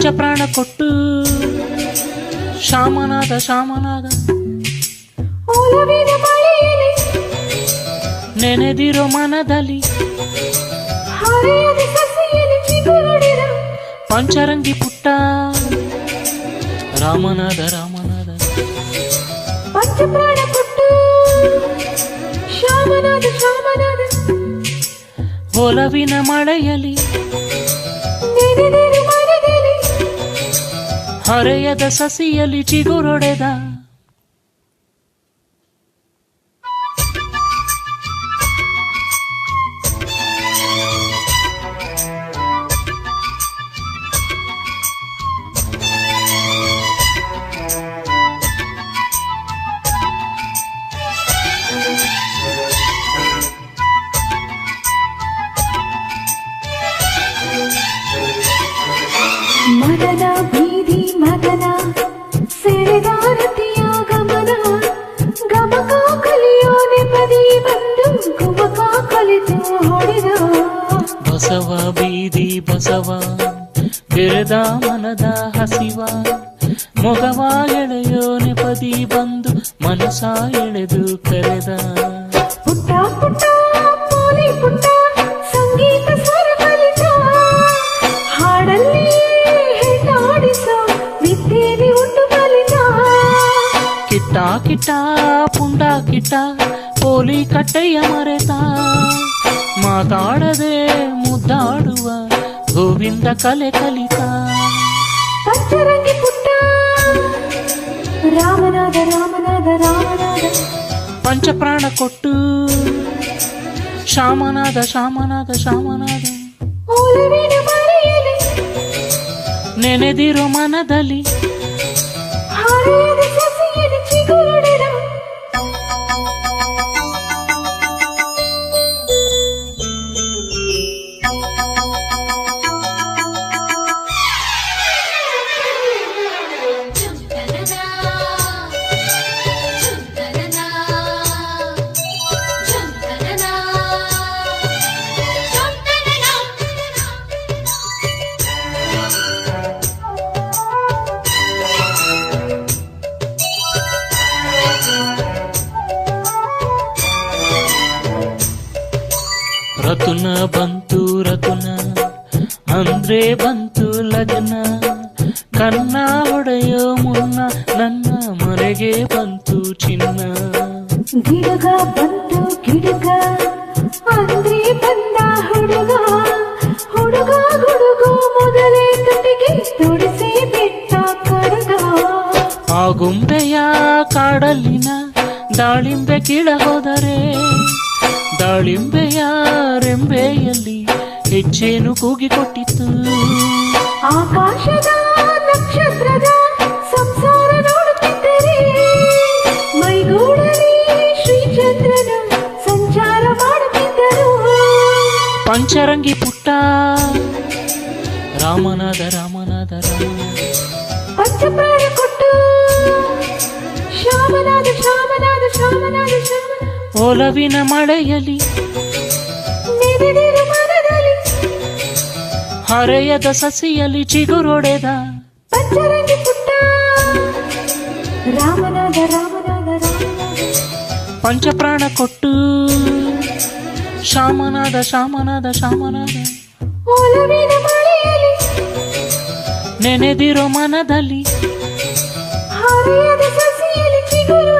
ಪಂಚಪ್ರಾಣ ಕೊಟ್ಟು ಶಾಮನಾದ ಶಾಮನಾದ ಒಲವಿನ ಮಳೆಯಲ್ಲಿ ನೆನೆದಿರೋ ಮನದಲ್ಲಿ ಹರೆಯದ ಸಸಿಯಲ್ಲಿ ಚಿಗುರೊಡೆದ ಪಂಚರಂಗಿ ಪುಟ್ಟ ರಾಮನಾದ ರಾಮನಾದ ಪಂಚಪ್ರಾಣ ಕೊಟ್ಟು ಶಾಮನಾದ ಶಾಮನಾದ ಒಲವಿನ ಮಳೆಯಲ್ಲಿ ನೆನೆದಿರು ಮನದಲ್ಲಿ ಹರೆಯದ ಸಸಿಯಲ್ಲಿ ಚಿಗುರೊಡೆದ ಮದನ ಬೀದಿ ಮದನ ಸೆಳೆದಾರತಿಯ ಗಮನ ಗಮಕ ಕಲಿಯೋ ನೆಪದಿ ಬಂದು ಗುಮಕ ಕಲಿತು ಹೊಡೆದ ಬಸವ ಬೀದಿ ಬಸವ ಬೆರೆದ ಮನದ ಹಸಿವ ಮೊಗವ ಎಳೆಯೋ ನೆಪದಿ ಬಂದು ಮನಸ ಎಳೆದು ಕರೆದ ಪುಟ್ಟ ಪುಟ್ಟ ಪೋಲಿ ಪುಟ್ಟ ಸಂಗೀತ ಸ್ವರ ಕಲಿತ ಹಾಡಲ್ಲಿ ಹೆಣ್ಣಾಡಿಸೋ ವಿದ್ಯೆಯಲ್ಲಿ ಉಂಟು ಕಲಿತ ಕಿಟ್ಟ ಕಿಟ್ಟ ಪುಂಡ ಕಿಟ್ಟ ಪೋಲಿ ಕಟ್ಟೆಯ ಮರೆತ ಮಾತಾಡದೆ ಮುದ್ದಾಡುವ ಗೋವಿಂದ ಕಲೆ ಕಲಿತ ಪಂಚರಂಗಿ ಪುಟ್ಟ ರಾಮನಾದ ರಾಮನಾದ ರಾಮನಾದ ಪಂಚಪ್ರಾಣ ಕೊಟ್ಟು ಶಾಮನಾದ ಶಾಮನಾದ ಶಾಮನಾದ ಒಲವಿನ ಮಳೆಯಲ್ಲಿ ನೆನೆದಿರೋ ಮನದಲ್ಲಿ ಹರೆಯದ ಸಸಿಯಲ್ಲಿ ಚಿಗುರೊಡೆದ ರತುನ ಬಂತು ರತುನ ಅಂದ್ರೆ ಬಂತು ಲಗ್ನ ಕನ್ನ ಹೊಡೆಯೋ ಮುನ್ನ ನನ್ನ ಮನೆಗೆ ಬಂತು ಚಿನ್ನ ಗಿಡಗ ಬಂತು ಗಿಡಗ ಅಂದ್ರೆ ಬಂದ ಹುಡುಗ ಹುಡುಗ ಗುಡುಗು ಮೊದಲೇ ತುಟಿಗೆ ತೊಡಿಸಿ ಬಿಟ್ಟ ಕಡಗ ಆ ಗೊಂಬೆಯ ಕಾಡಲ್ಲಿನ ದಾಳಿಂಬೆ ಕೀಳ ಹೋದರೆ ದಾಳಿಂಬೆಯ ರೆಂಬೆಯಲ್ಲಿ ಹೆಜ್ಜೇನು ಕೂಗಿಕೊಟ್ಟಿತ್ತು ಆಕಾಶದ ನಕ್ಷತ್ರದ ಸಂಸಾರ ನೋಡುತ್ತಿದ್ದರೆ ಮೈಗೂಡಲಿ ಶ್ರೀಚಂದ್ರನ ಸಂಚಾರ ಮಾಡುತ್ತಿದ್ದರು ಪಂಚರಂಗಿ ಪುಟ್ಟ ರಾಮನಾದ ರಾಮನಾದ ರಾಮನಾದ ಪಂಚಪ್ರಾಣ ಕೊಟ್ಟು ಶಾಮನಾದ ಶಾಮನಾದ ಶಾಮನಾದ ಶಾಮನಾದ ಒಲವಿನ ಮಳೆಯಲ್ಲಿ ನೆನೆದಿರು ಮನದಲ್ಲಿ ಹರೆಯದ ಸಸಿಯಲ್ಲಿ ಚಿಗುರೊಡೆದ ಪಂಚರಂಗಿ ಪುಟ್ಟ ರಾಮನಾದ ರಾಮನಾದ ರಾಮನಾದ ಪಂಚಪ್ರಾಣ ಕೊಟ್ಟು ಶಾಮನಾದ ಶಾಮನಾದ ಶಾಮನಾದ ಒಲವಿನ ಮಳೆಯಲ್ಲಿ ನೆನೆದಿರೋ ಮನದಲ್ಲಿ ಹರೆಯದ ಸಸಿಯಲ್ಲಿ ಚಿಗುರು